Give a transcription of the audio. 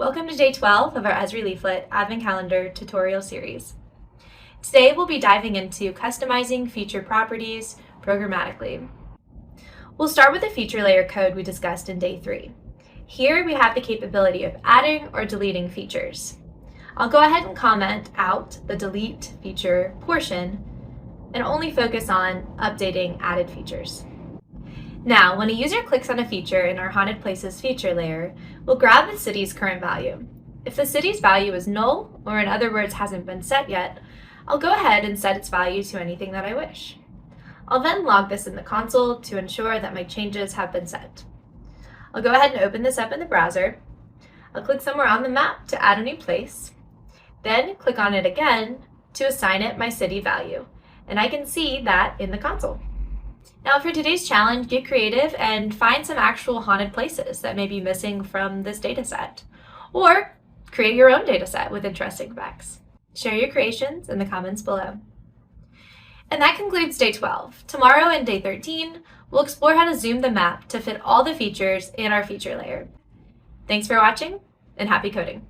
Welcome to day 12 of our Esri Leaflet Advent Calendar tutorial series. Today we'll be diving into customizing feature properties programmatically. We'll start with the feature layer code we discussed in day 3. Here we have the capability of adding or deleting features. I'll go ahead and comment out the delete feature portion and only focus on updating added features. Now, when a user clicks on a feature in our Haunted Places feature layer, we'll grab the city's current value. If the city's value is null, or in other words hasn't been set yet, I'll go ahead and set its value to anything that I wish. I'll then log this in the console to ensure that my changes have been set. I'll go ahead and open this up in the browser. I'll click somewhere on the map to add a new place, then click on it again to assign it my city value, and I can see that in the console. Now for today's challenge, get creative and find some actual haunted places that may be missing from this dataset, or create your own dataset with interesting facts. Share your creations in the comments below. And that concludes day 12. Tomorrow in day 13, we'll explore how to zoom the map to fit all the features in our feature layer. Thanks for watching and happy coding.